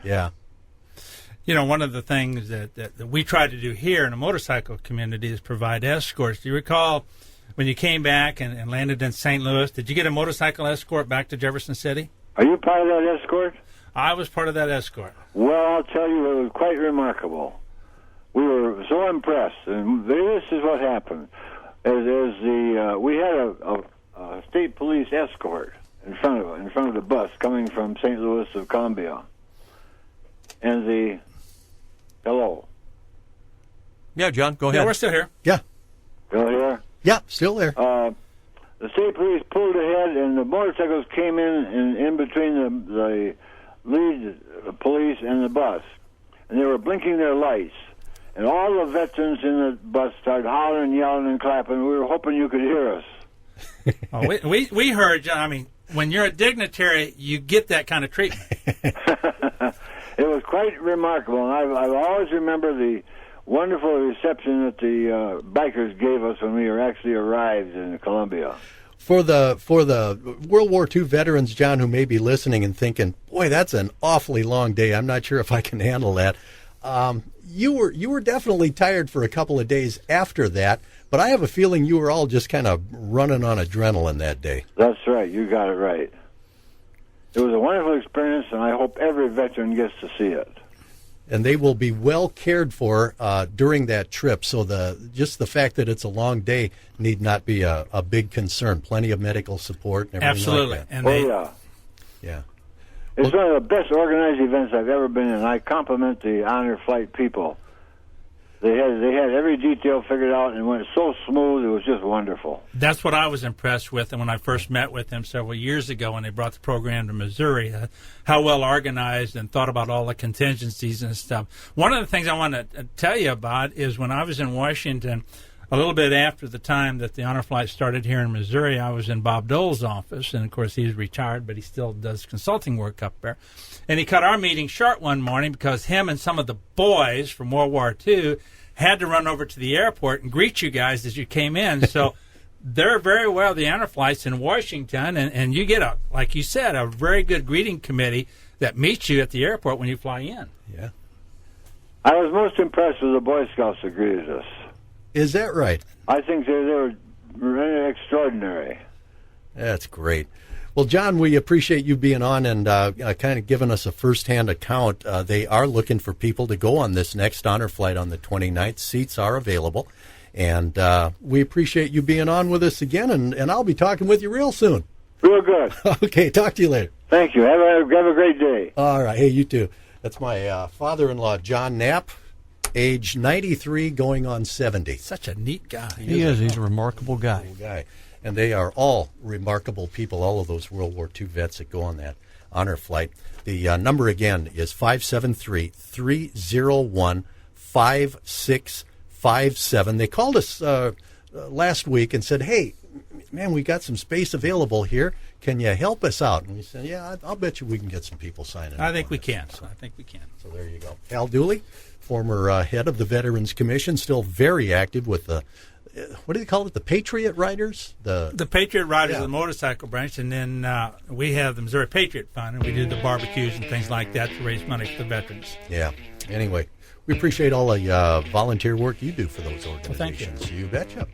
Yeah. You know, one of the things that we try to do here in the motorcycle community is provide escorts. Do you recall when you came back and landed in St. Louis, did you get a motorcycle escort back to Jefferson City? Are you part of that escort? I was part of that escort. Well, I'll tell you, it was quite remarkable. We were so impressed, and this is what happened. We had a state police escort in front of the bus coming from St. Louis to Columbia, and hello. Yeah, John, go ahead. Yeah, we're still here. Yeah. Still here? Yeah, still there. The state police pulled ahead, and the motorcycles came in between the lead police and the bus, and they were blinking their lights. And all the veterans in the bus started hollering, yelling, and clapping. We were hoping you could hear us. Oh, we heard, John. I mean, when you're a dignitary, you get that kind of treatment. It was quite remarkable, and I always remember the wonderful reception that the bikers gave us when we actually arrived in Columbia. For the World War II veterans, John, who may be listening and thinking, boy, that's an awfully long day. I'm not sure if I can handle that. You were definitely tired for a couple of days after that, but I have a feeling you were all just kind of running on adrenaline that day. That's right. You got it right. It was a wonderful experience, and I hope every veteran gets to see it. And they will be well cared for during that trip, so just the fact that it's a long day need not be a big concern. Plenty of medical support and everything. Absolutely. Like that. And yeah. It's one of the best organized events I've ever been in. I compliment the Honor Flight people. They had every detail figured out and went so smooth. It was just wonderful. That's what I was impressed with, and when I first met with them several years ago when they brought the program to Missouri, how well organized and thought about all the contingencies and stuff. One of the things I want to tell you about is when I was in Washington, a little bit after the time that the Honor Flight started here in Missouri, I was in Bob Dole's office, and of course he's retired, but he still does consulting work up there. And he cut our meeting short one morning because him and some of the boys from World War II had to run over to the airport and greet you guys as you came in. So they're very well the Honor Flights in Washington, and you get like you said, a very good greeting committee that meets you at the airport when you fly in. Yeah. I was most impressed with the Boy Scouts that greeted us. Is that right? I think they were really extraordinary. That's great. Well, John, we appreciate you being on and kind of giving us a first-hand account. They are looking for people to go on this next Honor Flight on the 29th. Seats are available. And we appreciate you being on with us again, and I'll be talking with you real soon. Real good. Okay, talk to you later. Thank you. Have a great day. All right. Hey, you too. That's my father-in-law, John Knapp, age 93, going on 70. Such a neat guy. He is. He's a remarkable guy. And they are all remarkable people, all of those World War II vets that go on that Honor Flight. The number again is 573-301-5657. They called us last week and said, hey, man, we got some space available here. Can you help us out? And we said, yeah, I'll bet you we can get some people signing up. I think we can. So there you go. Al Dooley, former head of the Veterans Commission, still very active with the what do they call it? The Patriot Riders? The Patriot Riders of the motorcycle branch, and then we have the Missouri Patriot Fund, and we do the barbecues and things like that to raise money for the veterans. Yeah. Anyway, we appreciate all the volunteer work you do for those organizations. Well, thank you. You betcha.